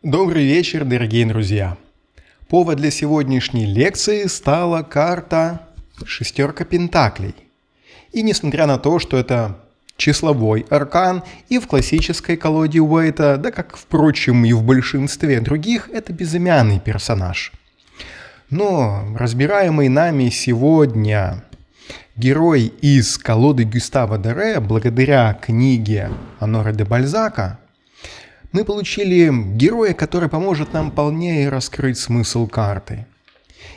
Добрый вечер, дорогие друзья! Повод для сегодняшней лекции стала карта «Шестерка Пентаклей». И несмотря на то, что это числовой аркан и в классической колоде Уэйта, да как, впрочем, и в большинстве других, это безымянный персонаж. Но разбираемый нами сегодня герой из колоды Гюстава Доре, благодаря книге Оноре де Бальзака, мы получили героя, который поможет нам полнее раскрыть смысл карты.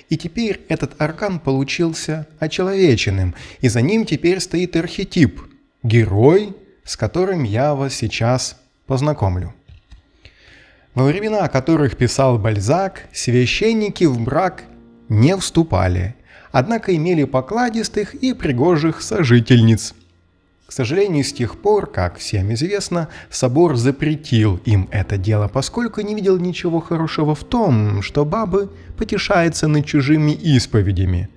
И теперь этот аркан получился очеловеченным, и за ним теперь стоит архетип – герой, с которым я вас сейчас познакомлю. Во времена, о которых писал Бальзак, священники в брак не вступали, однако имели покладистых и пригожих сожительниц. К сожалению, с тех пор, как всем известно, собор запретил им это дело, поскольку не видел ничего хорошего в том, что бабы потешаются над чужими исповедями,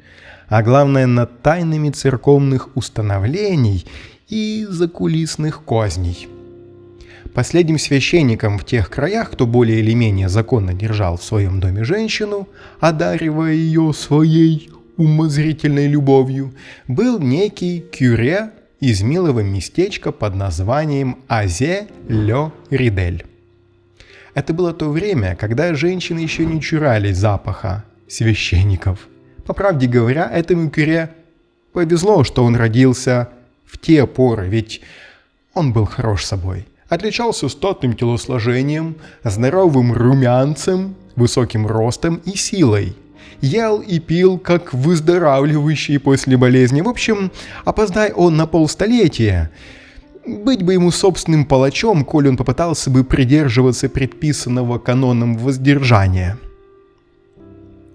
а главное над тайнами церковных установлений и закулисных козней. Последним священником в тех краях, кто более или менее законно держал в своем доме женщину, одаривая ее своей умозрительной любовью, был некий кюре из милого местечка под названием Азе-Лё-Ридель. Это было то время, когда женщины еще не чурались запаха священников. По правде говоря, этому кюре повезло, что он родился в те поры, ведь он был хорош собой. Отличался статным телосложением, здоровым румянцем, высоким ростом и силой. Ел и пил, как выздоравливающий после болезни. В общем, опоздай он на полстолетия. Быть бы ему собственным палачом, коль он попытался бы придерживаться предписанного каноном воздержания.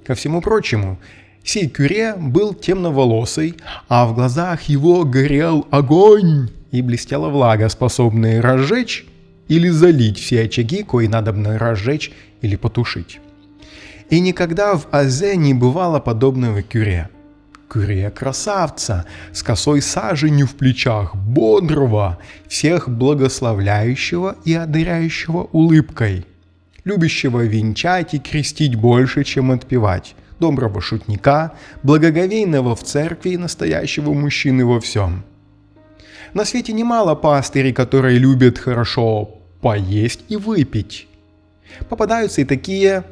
Ко всему прочему, сей кюре был темноволосый, а в глазах его горел огонь и блестела влага, способная разжечь или залить все очаги, кои надобно разжечь или потушить. И никогда в Азе не бывало подобного кюре. Кюре-красавца, с косой саженью в плечах, бодрого, всех благословляющего и одаряющего улыбкой, любящего венчать и крестить больше, чем отпевать, доброго шутника, благоговейного в церкви и настоящего мужчины во всем. На свете немало пастырей, которые любят хорошо поесть и выпить. Попадаются и такие,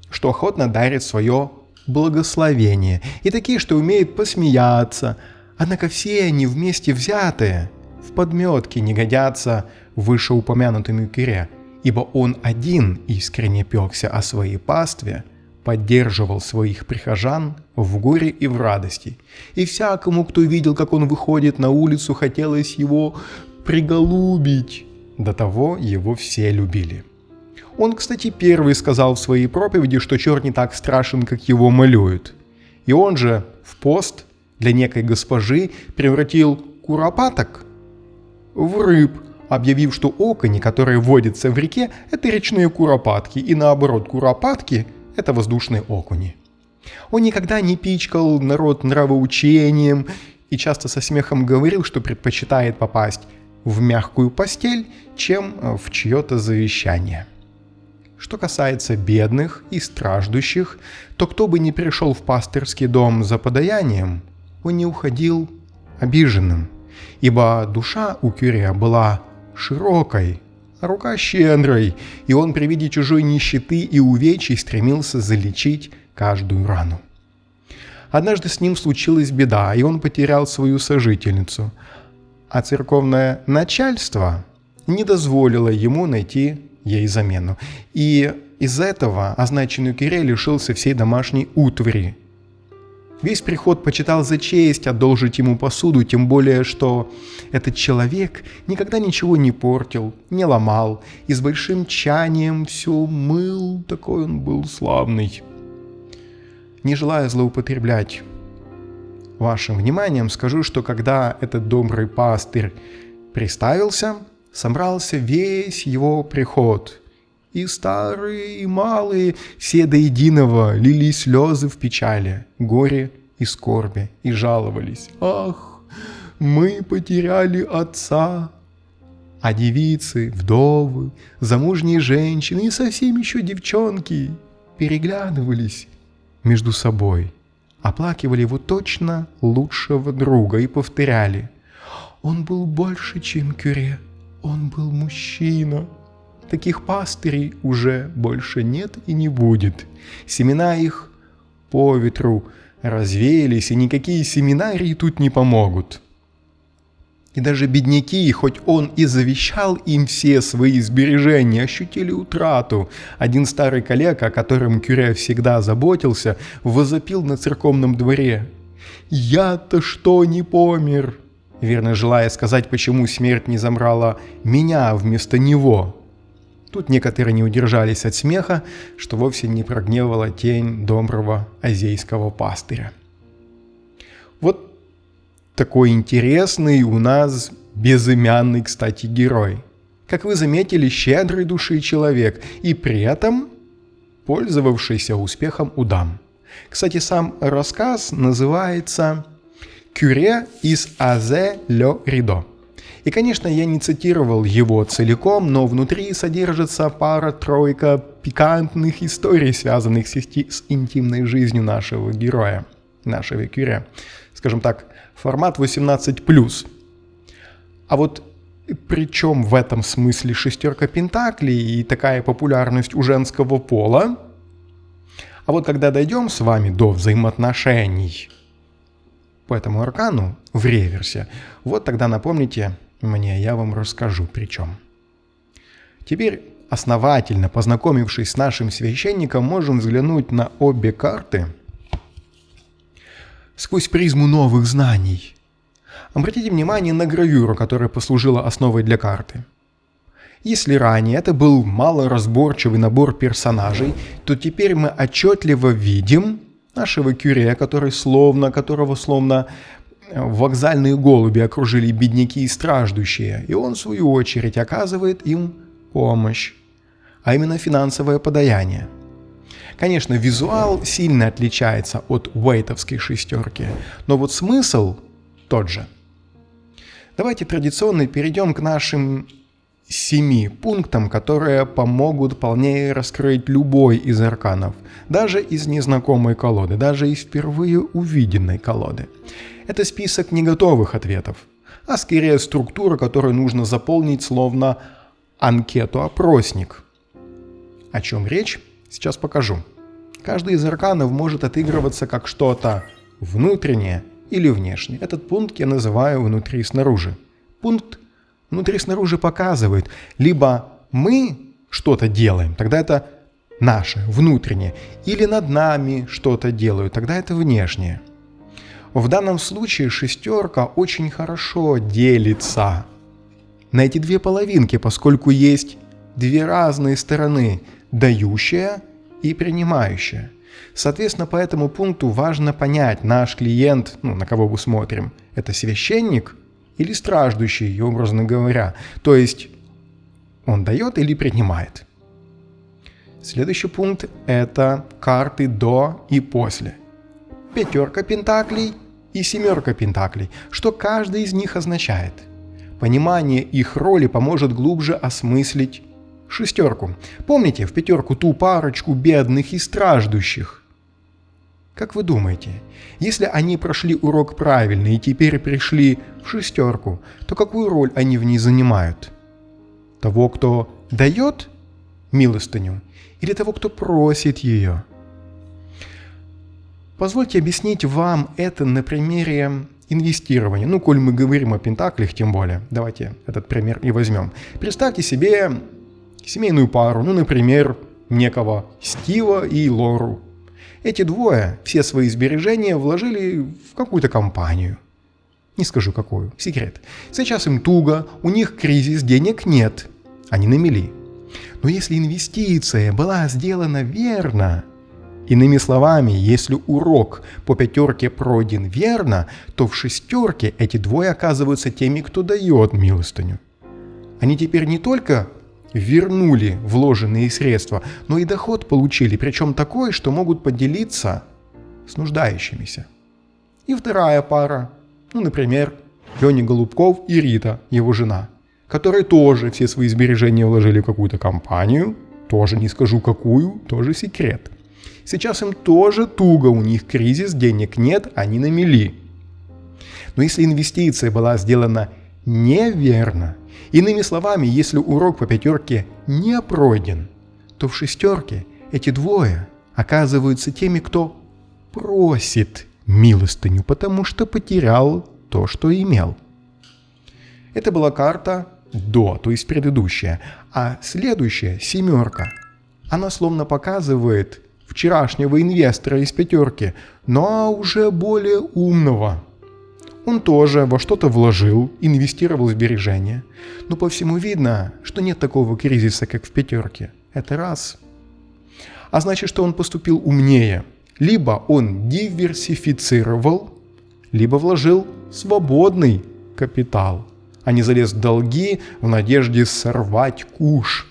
что охотно дарят свое благословение, и такие, что умеют посмеяться, однако все они вместе взятые в подметке не годятся вышеупомянутому кюре, ибо он один искренне пекся о своей пастве, поддерживал своих прихожан в горе и в радости, и всякому, кто видел, как он выходит на улицу, хотелось его приголубить, до того его все любили. Он, кстати, первый сказал в своей проповеди, что черт не так страшен, как его малюют. И он же в пост для некой госпожи превратил куропаток в рыб, объявив, что окуни, которые водятся в реке, это речные куропатки, и наоборот, куропатки – это воздушные окуни. Он никогда не пичкал народ нравоучением и часто со смехом говорил, что предпочитает попасть в мягкую постель, чем в чье-то завещание. Что касается бедных и страждущих, то кто бы ни пришел в пастырский дом за подаянием, он не уходил обиженным, ибо душа у кюре была широкой, а рука щедрой, и он при виде чужой нищеты и увечий стремился залечить каждую рану. Однажды с ним случилась беда, и он потерял свою сожительницу, а церковное начальство не дозволило ему найти ей замену. И из-за этого означенный кюре лишился всей домашней утвари. Весь приход почитал за честь одолжить ему посуду, тем более, что этот человек никогда ничего не портил, не ломал, и с большим тщанием все мыл, такой он был славный. Не желая злоупотреблять вашим вниманием, скажу, что когда этот добрый пастырь приставился, собрался весь его приход, и старые, и малые, все до единого лили слезы в печали, горе и скорби, и жаловались: «Ах, мы потеряли отца, А девицы, вдовы, замужние женщины и совсем еще девчонки переглядывались между собой, оплакивали его точно лучшего друга и повторяли: «Он был больше, чем Кюре, он был мужчина». Таких пастырей уже больше нет и не будет. Семена их по ветру развеялись, и никакие семинарии тут не помогут. И даже бедняки, хоть он и завещал им все свои сбережения, ощутили утрату. Один старый коллега, о котором Кюре всегда заботился, возопил на церковном дворе: «Я-то что не помер?» Верно желая сказать, почему смерть не забрала меня вместо него. Тут некоторые не удержались от смеха, что вовсе не прогневала тень доброго азейского пастыря. Вот такой интересный у нас безымянный, кстати, герой. Как вы заметили, щедрой души человек и при этом пользовавшийся успехом у дам. Кстати, сам рассказ называется «Кюре из Азе-ле-Ридо». И, конечно, я не цитировал его целиком, но внутри содержится пара-тройка пикантных историй, связанных с интимной жизнью нашего героя, нашего Кюре. Скажем так, формат 18+. А вот причем в этом смысле шестерка пентаклей и такая популярность у женского пола? А вот когда дойдем с вами до взаимоотношений по этому аркану в реверсе, вот тогда напомните мне, я вам расскажу причем. Теперь, основательно познакомившись с нашим священником, можем взглянуть на обе карты сквозь призму новых знаний. Обратите внимание на гравюру, которая послужила основой для карты. Если ранее это был малоразборчивый набор персонажей, то теперь мы отчетливо видим нашего Кюре, которого словно вокзальные голуби окружили бедняки и страждущие, и он, в свою очередь, оказывает им помощь, а именно финансовое подаяние. Конечно, визуал сильно отличается от уэйтовской шестерки, но вот смысл тот же. Давайте традиционно перейдем к нашим 7 пунктам, которые помогут полнее раскрыть любой из арканов, даже из незнакомой колоды, даже из впервые увиденной колоды. Это список не готовых ответов, а скорее структура, которую нужно заполнить словно анкету-опросник. О чем речь, сейчас покажу. Каждый из арканов может отыгрываться как что-то внутреннее или внешнее. Этот пункт я называю «внутри и снаружи». Пункт «внутри и снаружи» показывает, либо мы что-то делаем, тогда это наше, внутреннее, или над нами что-то делают, тогда это внешнее. В данном случае шестерка очень хорошо делится на эти две половинки, поскольку есть две разные стороны, дающая и принимающая. Соответственно, по этому пункту важно понять, наш клиент, на кого мы смотрим, это священник или страждущий, образно говоря. То есть он дает или принимает. Следующий пункт – это карты до и после. 5 пентаклей и 7 пентаклей. Что каждый из них означает? Понимание их роли поможет глубже осмыслить шестерку. Помните в 5 ту парочку бедных и страждущих? Как вы думаете, если они прошли урок правильно и теперь пришли в шестерку, то какую роль они в ней занимают? Того, кто дает милостыню, или того, кто просит ее? Позвольте объяснить вам это на примере инвестирования. Коль мы говорим о пентаклях, тем более. Давайте этот пример и возьмем. Представьте себе семейную пару, например, некого Стива и Лору. Эти двое все свои сбережения вложили в какую-то компанию. Не скажу какую, секрет. Сейчас им туго, у них кризис, денег нет. Они на мели. Но если инвестиция была сделана верно, иными словами, если урок по 5 пройден верно, то в 6 эти двое оказываются теми, кто дает милостыню. Они теперь не только вернули вложенные средства, но и доход получили, причем такой, что могут поделиться с нуждающимися. И вторая пара, например, Леня Голубков и Рита, его жена. которые тоже все свои сбережения вложили в какую-то компанию, тоже не скажу какую, тоже секрет. Сейчас им тоже туго, у них кризис, денег нет, они на мели. Но если инвестиция была сделана неверно, иными словами, если урок по пятерке не пройден, то в шестерке эти двое оказываются теми, кто просит милостыню, потому что потерял то, что имел. Это была карта до, то есть предыдущая. А следующая, семерка, она словно показывает вчерашнего инвестора из пятерки, но уже более умного. Он тоже во что-то вложил, инвестировал в сбережения. Но по всему видно, что нет такого кризиса, как в пятерке. Это раз. А значит, что он поступил умнее. Либо он диверсифицировал, либо вложил свободный капитал, а не залез в долги в надежде сорвать куш.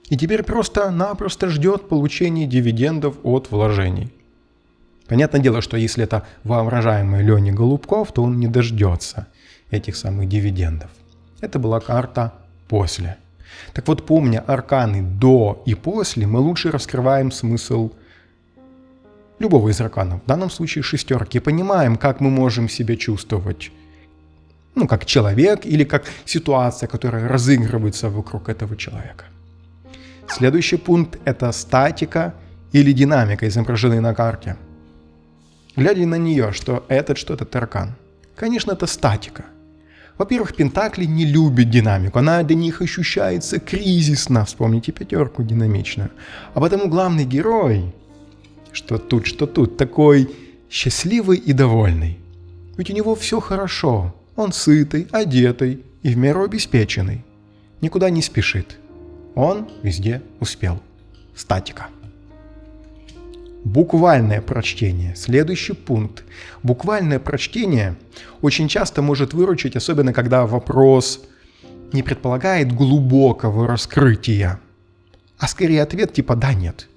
И теперь просто-напросто ждет получения дивидендов от вложений. Понятное дело, что если это воображаемый Леня Голубков, то он не дождется этих самых дивидендов. Это была карта после. Так вот, помня арканы до и после, мы лучше раскрываем смысл любого из арканов, в данном случае шестерки, понимаем, как мы можем себя чувствовать, как человек или как ситуация, которая разыгрывается вокруг этого человека. Следующий пункт – это статика или динамика, изображенная на карте. Глядя на нее, что этот аркан. Конечно, это статика. Во-первых, Пентакли не любит динамику, она для них ощущается кризисно, вспомните пятерку динамичную. А потому главный герой, что тут, такой счастливый и довольный. Ведь у него все хорошо, он сытый, одетый и в меру обеспеченный. Никуда не спешит. Он везде успел. Статика. Буквальное прочтение. Следующий пункт. Буквальное прочтение очень часто может выручить, особенно когда вопрос не предполагает глубокого раскрытия, а скорее ответ типа «да-нет».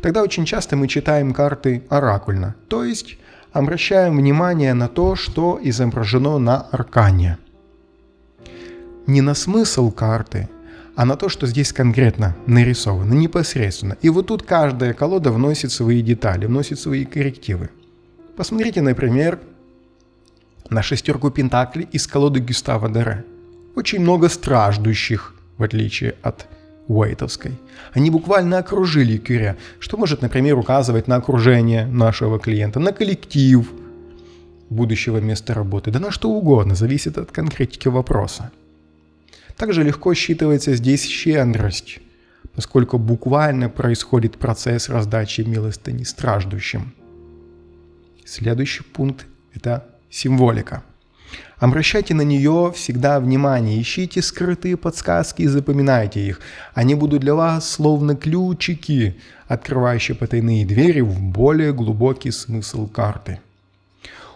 Тогда очень часто мы читаем карты оракульно, то есть обращаем внимание на то, что изображено на аркане. Не на смысл карты, а на то, что здесь конкретно нарисовано, непосредственно. И вот тут каждая колода вносит свои детали, вносит свои коррективы. Посмотрите, например, на шестерку пентаклей из колоды Гюстава Доре. Очень много страждущих, в отличие от уэйтовской. Они буквально окружили Кюре, что может, например, указывать на окружение нашего клиента, на коллектив будущего места работы, да на что угодно, зависит от конкретики вопроса. Также легко считывается здесь щедрость, поскольку буквально происходит процесс раздачи милостыни страждущим. Следующий пункт – это символика. Обращайте на нее всегда внимание, ищите скрытые подсказки и запоминайте их. Они будут для вас словно ключики, открывающие потайные двери в более глубокий смысл карты.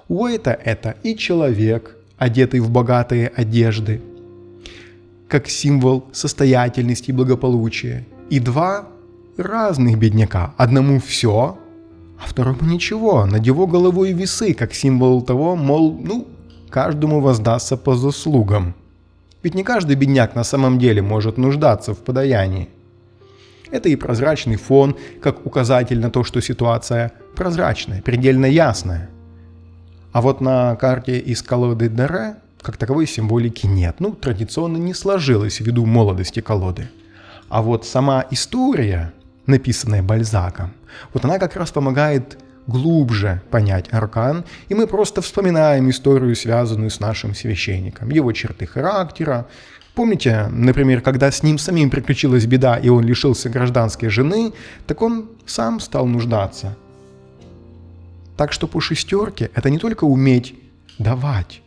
Уэйта – это и человек, одетый в богатые одежды, как символ состоятельности и благополучия, и два разных бедняка. Одному все, а второму ничего. Над его головой весы, как символ того, мол, каждому воздастся по заслугам. Ведь не каждый бедняк на самом деле может нуждаться в подаянии. Это и прозрачный фон, как указатель на то, что ситуация прозрачная, предельно ясная. А вот на карте из колоды Доре как таковой символики нет. Традиционно не сложилось ввиду молодости колоды. А вот сама история, написанная Бальзаком, вот она как раз помогает глубже понять аркан, и мы просто вспоминаем историю, связанную с нашим священником, его черты характера. Помните, например, когда с ним самим приключилась беда, и он лишился гражданской жены, так он сам стал нуждаться. Так что по шестерке это не только уметь давать,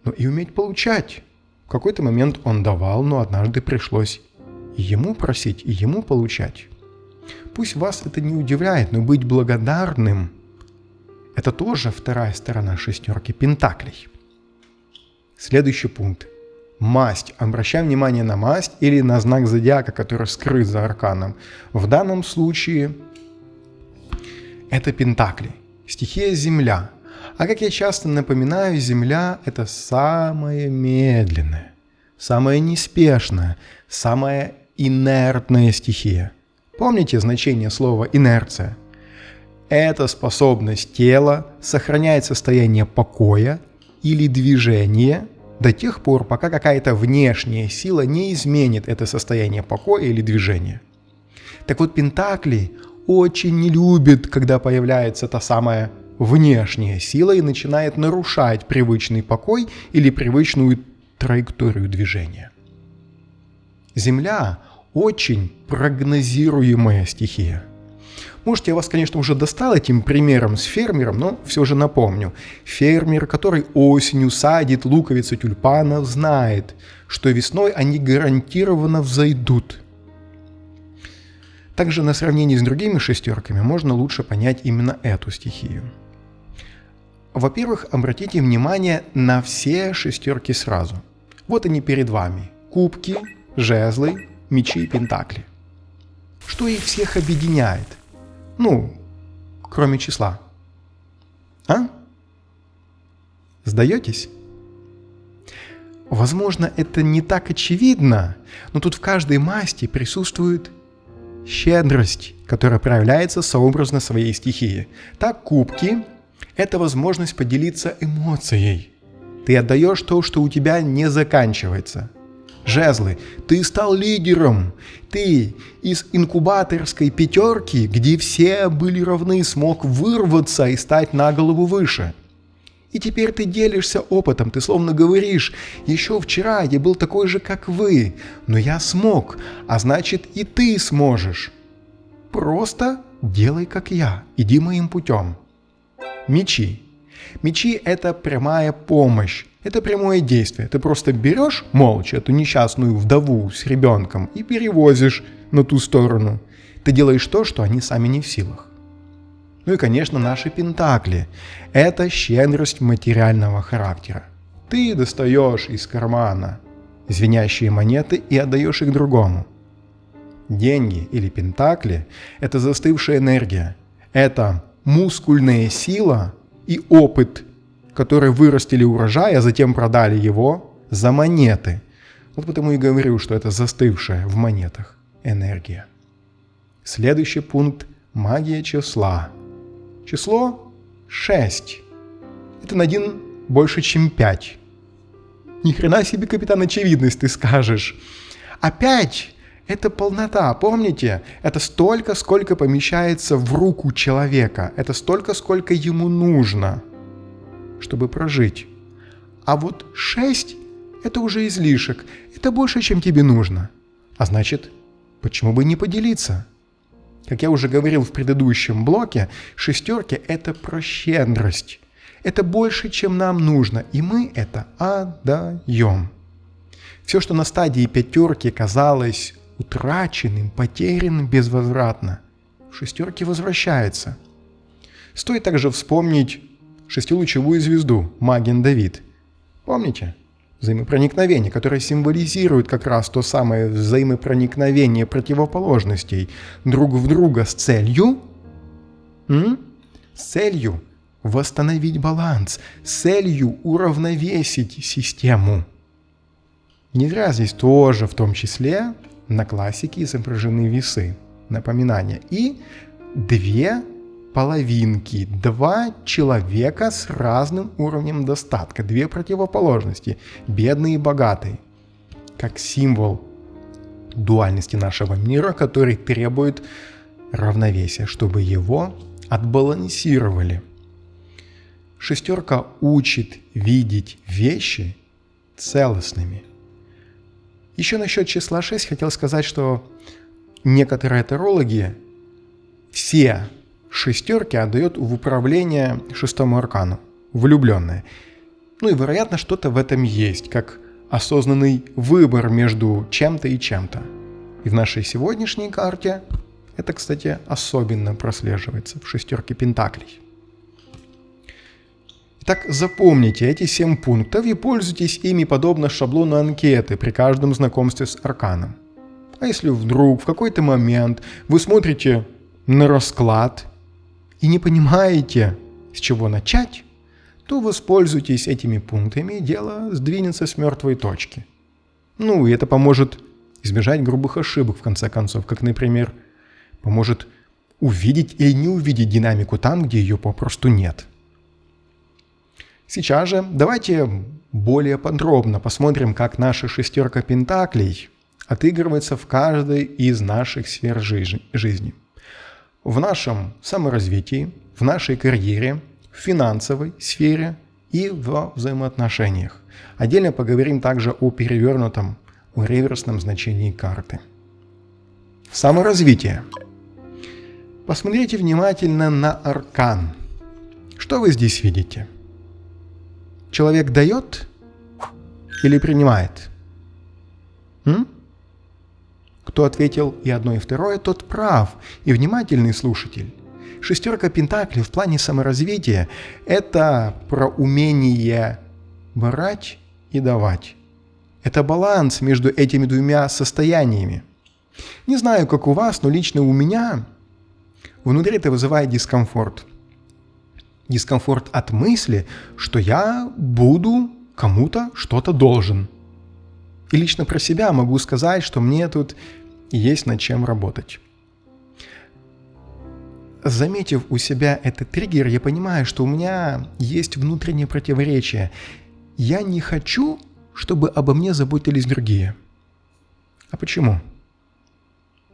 но и уметь получать. В какой-то момент он давал, но однажды пришлось и ему просить, и ему получать. Пусть вас это не удивляет, но быть благодарным – это тоже вторая сторона шестерки пентаклей. Следующий пункт. Масть. Обращаем внимание на масть или на знак зодиака, который скрыт за арканом. В данном случае это пентакли. Стихия Земля. А как я часто напоминаю, Земля – это самое медленное, самая неспешная, самая инертная стихия. Помните значение слова «инерция»? Это способность тела сохранять состояние покоя или движения до тех пор, пока какая-то внешняя сила не изменит это состояние покоя или движения. Так вот, пентакли очень не любят, когда появляется та самая внешняя сила и начинает нарушать привычный покой или привычную траекторию движения. Земля – очень прогнозируемая стихия. Может, я вас, конечно, уже достал этим примером с фермером, но все же напомню. Фермер, который осенью садит луковицы тюльпанов, знает, что весной они гарантированно взойдут. Также на сравнении с другими шестерками можно лучше понять именно эту стихию. Во-первых, обратите внимание на все шестерки сразу. Вот они перед вами. Кубки, жезлы, мечи и пентакли. Что их всех объединяет? Кроме числа. Сдаетесь? Возможно, это не так очевидно, но тут в каждой масти присутствует щедрость, которая проявляется сообразно своей стихии. Так, кубки – это возможность поделиться эмоцией. Ты отдаешь то, что у тебя не заканчивается. Жезлы – ты стал лидером. Ты из инкубаторской пятерки, где все были равны, смог вырваться и стать на голову выше. И теперь ты делишься опытом, ты словно говоришь: еще вчера я был такой же, как вы, но я смог, а значит и ты сможешь. Просто делай, как я, иди моим путем. Мечи. Мечи – это прямая помощь, это прямое действие. Ты просто берешь молча эту несчастную вдову с ребенком и перевозишь на ту сторону. Ты делаешь то, что они сами не в силах. Ну и, конечно, наши пентакли – это щедрость материального характера. Ты достаешь из кармана звенящие монеты и отдаешь их другому. Деньги или пентакли – это застывшая энергия, это мускульная сила и опыт, которые вырастили урожай, а затем продали его за монеты. Вот потому и говорю, что это застывшая в монетах энергия. Следующий пункт – магия числа. Число 6. Это на 1 больше, чем 5. Ни хрена себе, капитан, очевидность, ты скажешь. А 5 – это полнота, помните? Это столько, сколько помещается в руку человека. Это столько, сколько ему нужно, чтобы прожить. А вот 6 – это уже излишек. Это больше, чем тебе нужно. А значит, почему бы не поделиться? Как я уже говорил в предыдущем блоке, шестерки – это про щедрость. Это больше, чем нам нужно, и мы это отдаем. Все, что на стадии пятерки казалось утраченным, потерянным безвозвратно, в шестерке возвращается. Стоит также вспомнить шестилучевую звезду Маген Давид. Помните? Взаимопроникновение, которое символизирует как раз то самое взаимопроникновение противоположностей друг в друга с целью восстановить баланс, с целью уравновесить систему. Не зря здесь тоже в том числе на классике изображены весы, напоминания, и 2 половинки, 2 человека с разным уровнем достатка, 2 противоположности, бедный и богатый, как символ дуальности нашего мира, который требует равновесия, чтобы его отбалансировали. Шестерка учит видеть вещи целостными. Еще насчет числа 6 хотел сказать, что некоторые тарологи все шестерки отдает в управление 6-му аркану, влюбленные. И, вероятно, что-то в этом есть, как осознанный выбор между чем-то и чем-то. И в нашей сегодняшней карте это, кстати, особенно прослеживается в шестерке пентаклей. Итак, запомните эти 7 пунктов и пользуйтесь ими подобно шаблону анкеты при каждом знакомстве с арканом. А если вдруг в какой-то момент вы смотрите на расклад и не понимаете, с чего начать, то воспользуйтесь этими пунктами, и дело сдвинется с мертвой точки. Ну, и это поможет избежать грубых ошибок, в конце концов, как, например, поможет увидеть или не увидеть динамику там, где ее попросту нет. Сейчас же давайте более подробно посмотрим, как наша шестерка пентаклей отыгрывается в каждой из наших сфер жизни. В нашем саморазвитии, в нашей карьере, в финансовой сфере и во взаимоотношениях. Отдельно поговорим также о перевернутом, о реверсном значении карты. Саморазвитие. Посмотрите внимательно на аркан. Что вы здесь видите? Человек дает или принимает? Кто ответил и одно, и второе, тот прав и внимательный слушатель. Шестерка пентаклей в плане саморазвития – это про умение брать и давать. Это баланс между этими двумя состояниями. Не знаю, как у вас, но лично у меня внутри это вызывает дискомфорт. Дискомфорт от мысли, что я буду кому-то что-то должен. И лично про себя могу сказать, что мне тут есть над чем работать. Заметив у себя этот триггер, я понимаю, что у меня есть внутреннее противоречие. Я не хочу, чтобы обо мне заботились другие. А почему?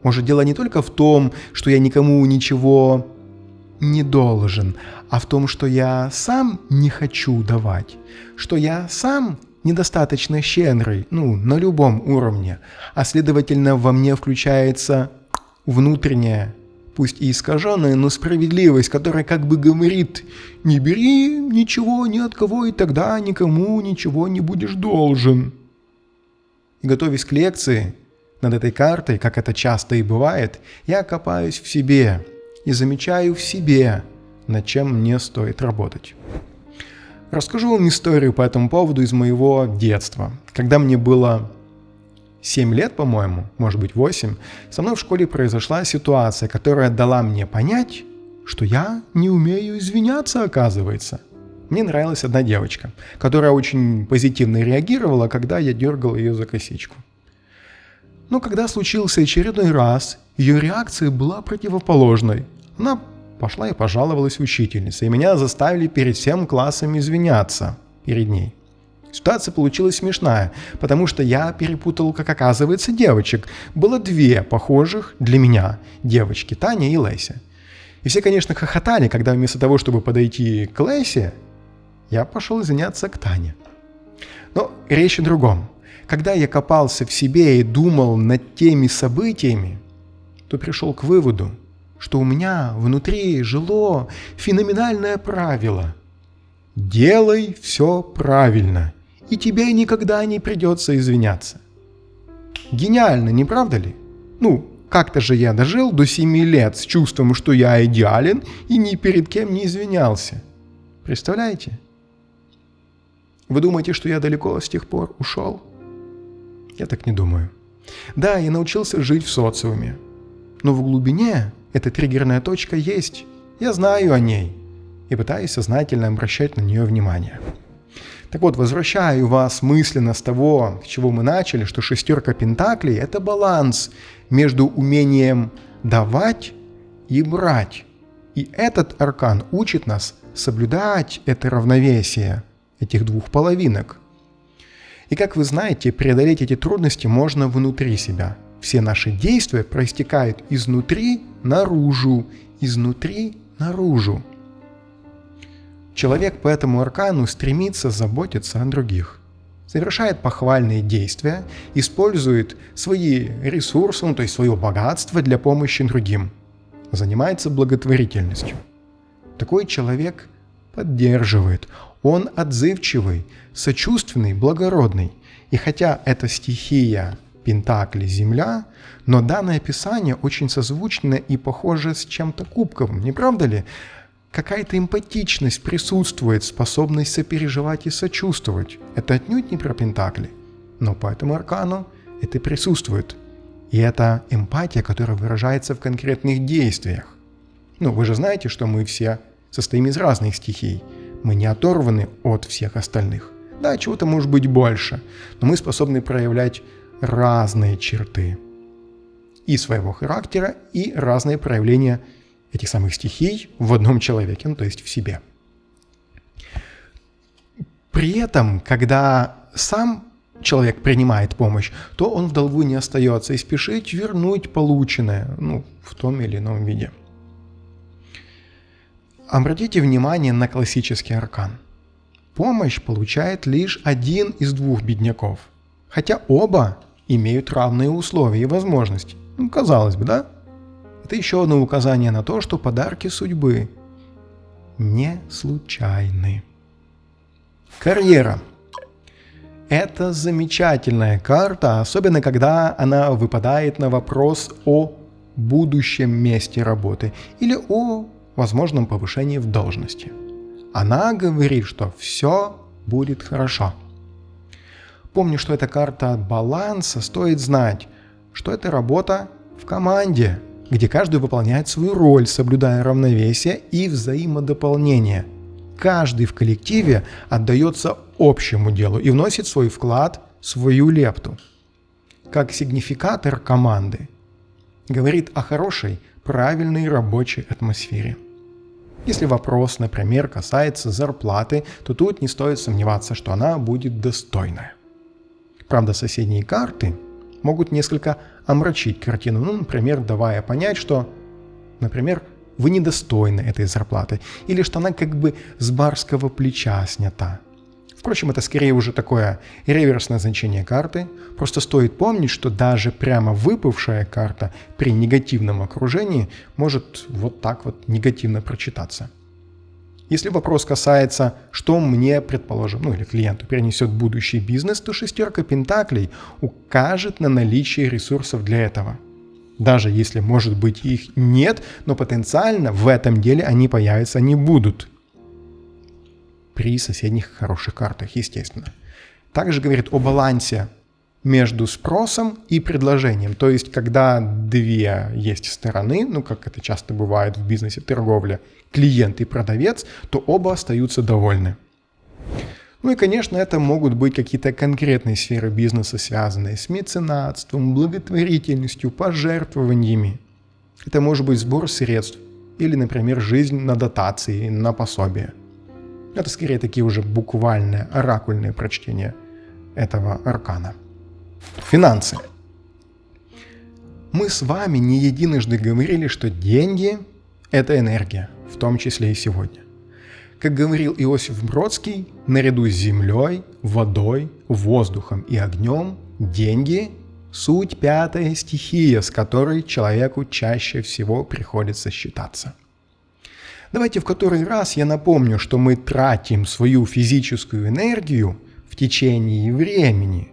Может, дело не только в том, что я никому ничего не должен, а в том, что я сам не хочу давать, что я сам недостаточно щедрый, на любом уровне, а следовательно во мне включается внутренняя, пусть и искаженная, но справедливость, которая как бы говорит: не бери ничего ни от кого, и тогда никому ничего не будешь должен. И готовясь к лекции над этой картой, как это часто и бывает, я копаюсь в себе и замечаю в себе, над чем мне стоит работать. Расскажу вам историю по этому поводу из моего детства. Когда мне было 7 лет, по-моему, может быть 8, со мной в школе произошла ситуация, которая дала мне понять, что я не умею извиняться, оказывается. Мне нравилась одна девочка, которая очень позитивно реагировала, когда я дергал ее за косичку. Но когда случился очередной раз, ее реакция была противоположной. Она пошла и пожаловалась учительнице, и меня заставили перед всем классом извиняться перед ней. Ситуация получилась смешная, потому что я перепутал, как оказывается, девочек. Было 2 похожих для меня девочки, Таня и Леся. И все, конечно, хохотали, когда вместо того, чтобы подойти к Лесе, я пошел извиняться к Тане. Но речь о другом. Когда я копался в себе и думал над теми событиями, то пришел к выводу, что у меня внутри жило феноменальное правило: делай все правильно, и тебе никогда не придется извиняться. Гениально, не правда ли? Как-то же я дожил до 7 лет с чувством, что я идеален и ни перед кем не извинялся. Представляете? Вы думаете, что я далеко с тех пор ушел? Я так не думаю. Да, я научился жить в социуме, но в глубине эта триггерная точка есть. Я знаю о ней и пытаюсь сознательно обращать на нее внимание. Так вот, возвращаю вас мысленно с того, с чего мы начали, что шестерка пентаклей – это баланс между умением давать и брать. И этот аркан учит нас соблюдать это равновесие этих 2 половинок. И как вы знаете, преодолеть эти трудности можно внутри себя. Все наши действия проистекают изнутри наружу, изнутри наружу. Человек по этому аркану стремится заботиться о других, совершает похвальные действия, использует свои ресурсы, то есть свое богатство для помощи другим, занимается благотворительностью. Такой человек поддерживает, он отзывчивый, сочувственный, благородный. И хотя это стихия Пентакли, Земля, но данное описание очень созвучно и похоже с чем-то кубковым, не правда ли? Какая-то эмпатичность присутствует, способность сопереживать и сочувствовать. Это отнюдь не про Пентакли, но по этому аркану это присутствует. И это эмпатия, которая выражается в конкретных действиях. Вы же знаете, что мы все состоим из разных стихий. Мы не оторваны от всех остальных. Да, чего-то может быть больше, но мы способны проявлять разные черты и своего характера, и разные проявления этих самых стихий в одном человеке, то есть в себе. При этом, когда сам человек принимает помощь, то он в долгу не остается и спешит вернуть полученное, в том или ином виде. Обратите внимание на классический аркан. Помощь получает лишь один из двух бедняков, хотя оба имеют равные условия и возможности. Казалось бы, да? Это еще одно указание на то, что подарки судьбы не случайны. Карьера. Это замечательная карта, особенно когда она выпадает на вопрос о будущем месте работы или о возможном повышении в должности. Она говорит, что все будет хорошо. Помню, что эта карта баланса, стоит знать, что это работа в команде, где каждый выполняет свою роль, соблюдая равновесие и взаимодополнение. Каждый в коллективе отдается общему делу и вносит свой вклад, свою лепту. Как сигнификатор команды говорит о хорошей, правильной рабочей атмосфере. Если вопрос, например, касается зарплаты, то тут не стоит сомневаться, что она будет достойная. Правда, соседние карты могут несколько омрачить картину, например, давая понять, что, вы недостойны этой зарплаты, или что она как бы с барского плеча снята. Впрочем, это скорее уже такое реверсное значение карты. Просто стоит помнить, что даже прямо выпавшая карта при негативном окружении может вот так вот негативно прочитаться. Если вопрос касается, что мне, предположим, или клиенту перенесет будущий бизнес, то шестерка пентаклей укажет на наличие ресурсов для этого. Даже если, может быть, их нет, но потенциально в этом деле они появятся, они будут. При соседних хороших картах, естественно. Также говорит о балансе между спросом и предложением. То есть, когда две есть стороны, как это часто бывает в бизнесе, торговле, клиент и продавец, то оба остаются довольны. И, конечно, это могут быть какие-то конкретные сферы бизнеса, связанные с меценатством, благотворительностью, пожертвованиями. Это может быть сбор средств или, например, жизнь на дотации, на пособие. Это скорее такие уже буквальные, оракульные прочтения этого аркана. Финансы. Мы с вами не единожды говорили, что деньги – это энергия, в том числе и сегодня. Как говорил Иосиф Бродский, наряду с землей, водой, воздухом и огнем, деньги – суть пятая стихия, с которой человеку чаще всего приходится считаться. Давайте в который раз я напомню, что мы тратим свою физическую энергию в течение времени,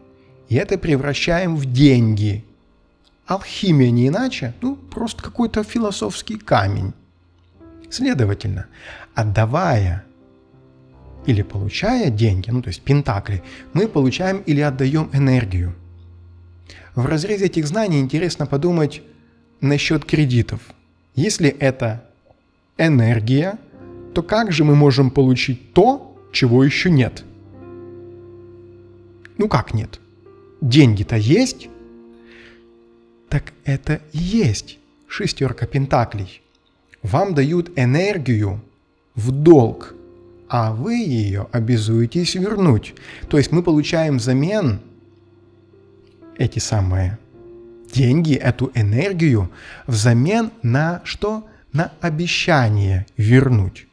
и это превращаем в деньги. Алхимия не иначе, просто какой-то философский камень. Следовательно, отдавая или получая деньги, то есть пентакли, мы получаем или отдаем энергию. В разрезе этих знаний интересно подумать насчет кредитов. Если это энергия, то как же мы можем получить то, чего еще нет? Как нет? Деньги-то есть? Так это и есть шестерка пентаклей. Вам дают энергию в долг, а вы ее обязуетесь вернуть. То есть мы получаем взамен эти самые деньги, эту энергию, взамен на что? На обещание вернуть.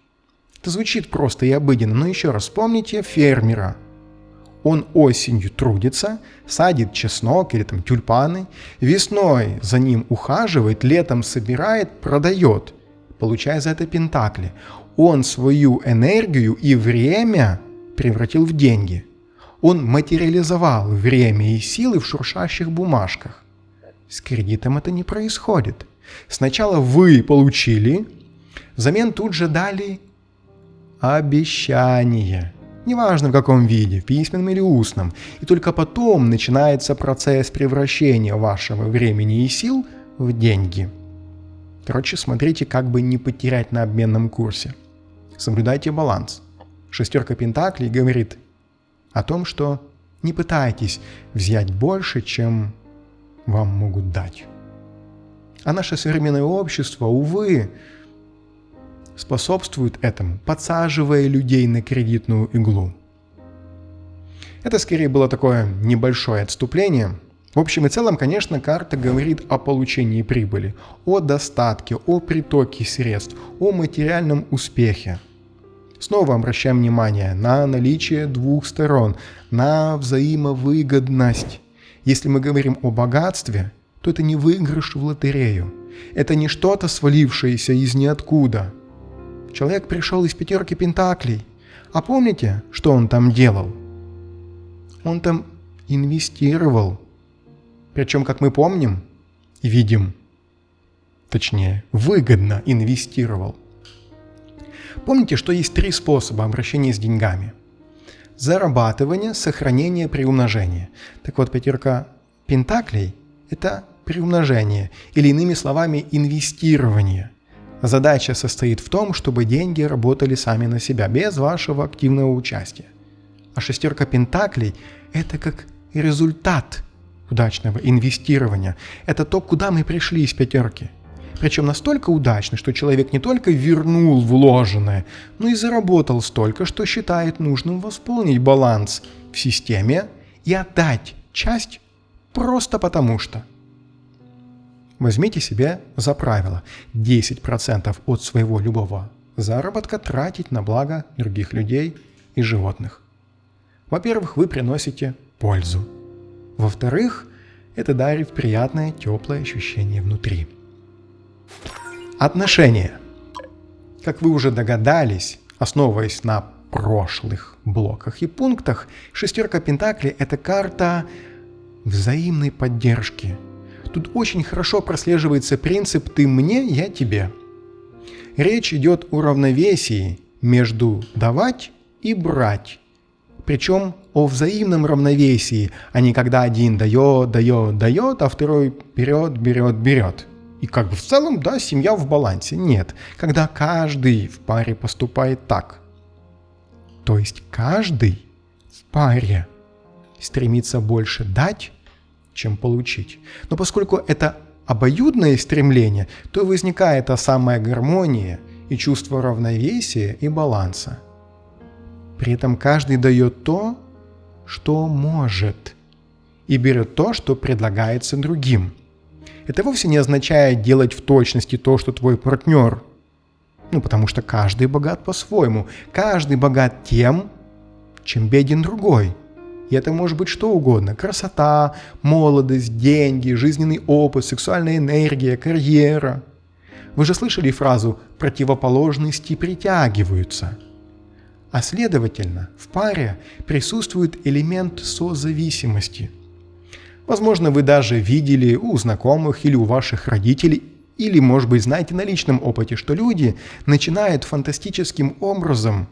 Это звучит просто и обыденно, но еще раз вспомните фермера. Он осенью трудится, садит чеснок или тюльпаны, весной за ним ухаживает, летом собирает, продает, получая за это пентакли. Он свою энергию и время превратил в деньги. Он материализовал время и силы в шуршащих бумажках. С кредитом это не происходит. Сначала вы получили, взамен тут же дали обещание. Неважно в каком виде, в письменном или устном. И только потом начинается процесс превращения вашего времени и сил в деньги. Смотрите, как бы не потерять на обменном курсе. Соблюдайте баланс. Шестерка пентаклей говорит о том, что Не пытайтесь взять больше, чем вам могут дать. А наше современное общество, увы, способствует этому, подсаживая людей на кредитную иглу. Это скорее было такое небольшое отступление. В общем и целом, конечно, карта говорит о получении прибыли, о достатке, о притоке средств, о материальном успехе. Снова обращаем внимание на наличие двух сторон, на взаимовыгодность. Если мы говорим о богатстве, то это не выигрыш в лотерею. Это не что-то свалившееся из ниоткуда. Человек пришел из 5 пентаклей. А помните, что он там делал? Он там инвестировал. Причем, как мы помним и видим, точнее, выгодно инвестировал. Помните, что есть 3 способа обращения с деньгами. Зарабатывание, сохранение, приумножение. Так вот, 5 пентаклей – это приумножение, или иными словами, инвестирование. Задача состоит в том, чтобы деньги работали сами на себя, без вашего активного участия. А 6 пентаклей – это как результат удачного инвестирования. Это то, куда мы пришли из 5. Причем настолько удачно, что человек не только вернул вложенное, но и заработал столько, что считает нужным восполнить баланс в системе и отдать часть просто потому что. Возьмите себе за правило 10% от своего любого заработка тратить на благо других людей и животных. Во-первых, вы приносите пользу. Во-вторых, это дарит приятное, теплое ощущение внутри. Отношения. Как вы уже догадались, основываясь на прошлых блоках и пунктах, 6 пентаклей – это карта взаимной поддержки. Тут очень хорошо прослеживается принцип «ты мне, я тебе». Речь идет о равновесии между давать и брать. Причем о взаимном равновесии, а не когда один дает, а второй берет. И как бы в целом, да, семья в балансе. Нет, когда каждый в паре поступает так. То есть каждый в паре стремится больше дать, чем получить. Но поскольку это обоюдное стремление, то возникает та самая гармония и чувство равновесия и баланса. При этом каждый дает то, что может, и берет то, что предлагается другим. Это вовсе не означает делать в точности то, что твой партнер. Потому что каждый богат по-своему. Каждый богат тем, чем беден другой. И это может быть что угодно. Красота, молодость, деньги, жизненный опыт, сексуальная энергия, карьера. Вы же слышали фразу «противоположности притягиваются». А следовательно, в паре присутствует элемент созависимости. Возможно, вы даже видели у знакомых или у ваших родителей, или, может быть, знаете на личном опыте, что люди начинают фантастическим образом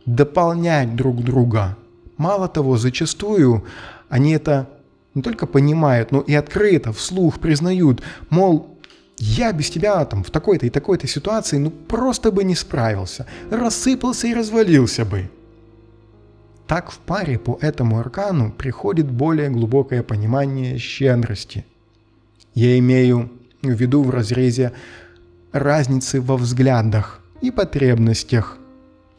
дополнять друг друга. Мало того, зачастую они это не только понимают, но и открыто, вслух признают, мол, я без тебя там в такой-то и такой-то ситуации просто бы не справился, рассыпался и развалился бы. Так в паре по этому аркану приходит более глубокое понимание щедрости. Я имею в виду в разрезе разницы во взглядах и потребностях.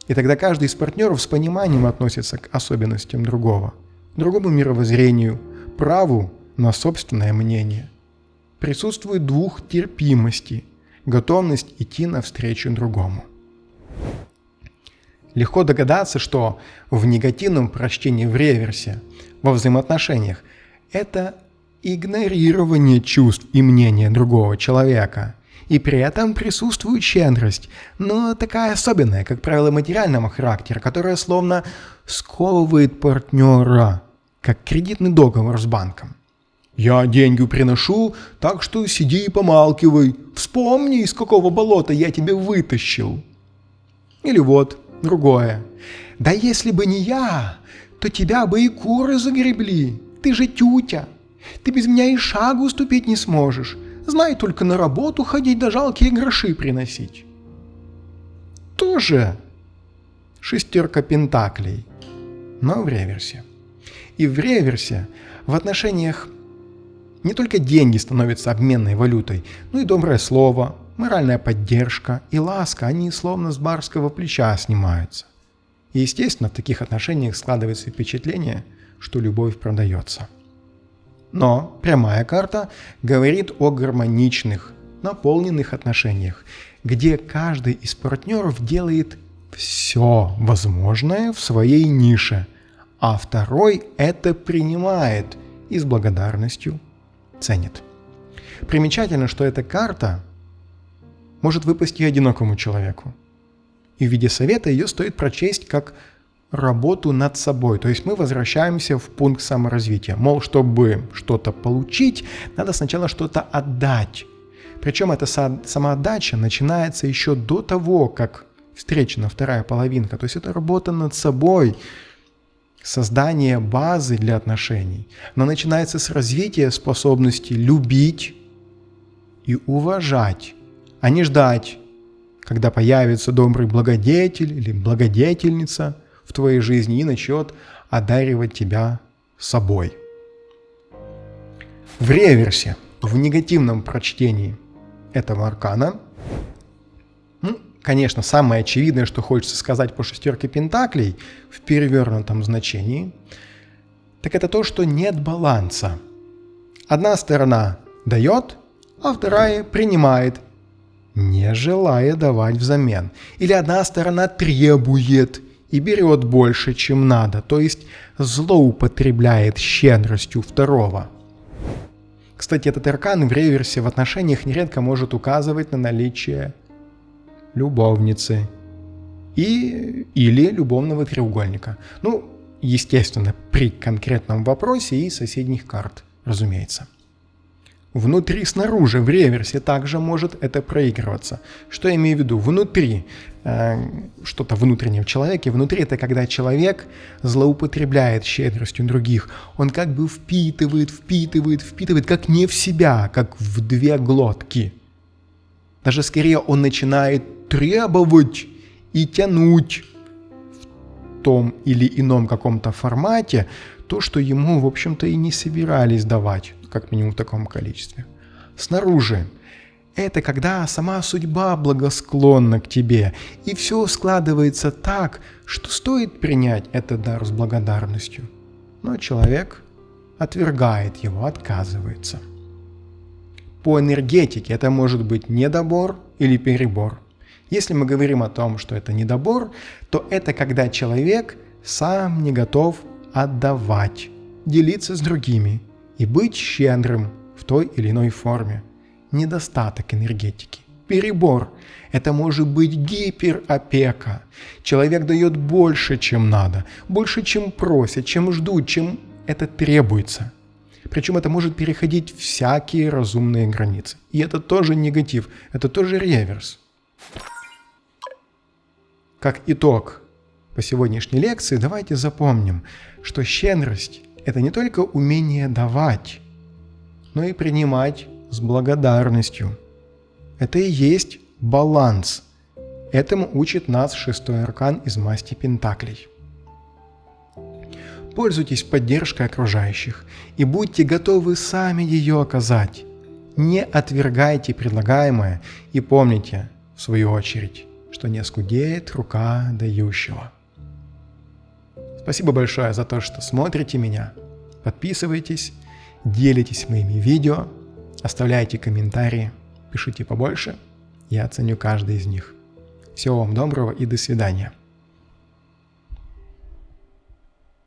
И тогда каждый из партнеров с пониманием относится к особенностям другому мировоззрению, праву на собственное мнение. Присутствует дух терпимости, готовность идти навстречу другому. Легко догадаться, что в негативном прочтении в реверсе, во взаимоотношениях, это игнорирование чувств и мнения другого человека. И при этом присутствует щедрость, но такая особенная, как правило, материального характера, которая словно сковывает партнера, как кредитный договор с банком. «Я деньги приношу, так что сиди и помалкивай. Вспомни, из какого болота я тебя вытащил». Или вот другое. «Да если бы не я, то тебя бы и куры загребли. Ты же тютя. Ты без меня и шагу ступить не сможешь. Знай только на работу ходить да жалкие гроши приносить». Тоже 6 пентаклей, но в реверсе. И в реверсе в отношениях не только деньги становятся обменной валютой, но и доброе слово, моральная поддержка и ласка, они словно с барского плеча снимаются. И, естественно, в таких отношениях складывается впечатление, что любовь продается. Но прямая карта говорит о гармоничных, наполненных отношениях, где каждый из партнеров делает все возможное в своей нише, а второй это принимает и с благодарностью ценит. Примечательно, что эта карта может выпасть и одинокому человеку. И в виде совета ее стоит прочесть как работу над собой. То есть мы возвращаемся в пункт саморазвития. Мол, чтобы что-то получить, надо сначала что-то отдать. Причем эта самоотдача начинается еще до того, как встречена вторая половинка. То есть это работа над собой, создание базы для отношений. Она начинается с развития способности любить и уважать, а не ждать, когда появится добрый благодетель или благодетельница в твоей жизни и начнет одаривать тебя собой. В реверсе, в негативном прочтении этого аркана, конечно, самое очевидное, что хочется сказать по шестерке пентаклей в перевернутом значении, так это то, что нет баланса. Одна сторона дает, а вторая принимает, не желая давать взамен. Или одна сторона требует и берет больше, чем надо, то есть злоупотребляет щедростью второго. Кстати, этот аркан в реверсе в отношениях нередко может указывать на наличие любовницы или любовного треугольника. Естественно, при конкретном вопросе и соседних карт, разумеется. Внутри, снаружи, в реверсе также может это проигрываться. Что я имею в виду? Внутри, что-то внутреннее в человеке. Внутри это когда человек злоупотребляет щедростью других. Он как бы впитывает, как не в себя, как в две глотки. Даже скорее он начинает требовать и тянуть в том или ином каком-то формате то, что ему, в общем-то, и не собирались давать, как минимум в таком количестве. Снаружи это когда сама судьба благосклонна к тебе, и все складывается так, что стоит принять этот дар с благодарностью. Но человек отвергает его, отказывается. По энергетике это может быть недобор или перебор. Если мы говорим о том, что это недобор, то это когда человек сам не готов отдавать, делиться с другими и быть щедрым в той или иной форме. Недостаток энергетики. Перебор – это может быть гиперопека. Человек дает больше, чем надо, больше, чем просят, чем ждут, чем это требуется. Причем это может переходить всякие разумные границы. И это тоже негатив, это тоже реверс. Как итог по сегодняшней лекции давайте запомним, что щедрость – это не только умение давать, но и принимать с благодарностью. Это и есть баланс. Этому учит нас шестой аркан из масти Пентаклей. Пользуйтесь поддержкой окружающих и будьте готовы сами ее оказать. Не отвергайте предлагаемое и помните, в свою очередь, что не оскудеет рука дающего. Спасибо большое за то, что смотрите меня. Подписывайтесь, делитесь моими видео, оставляйте комментарии, пишите побольше. Я оценю каждый из них. Всего вам доброго и до свидания.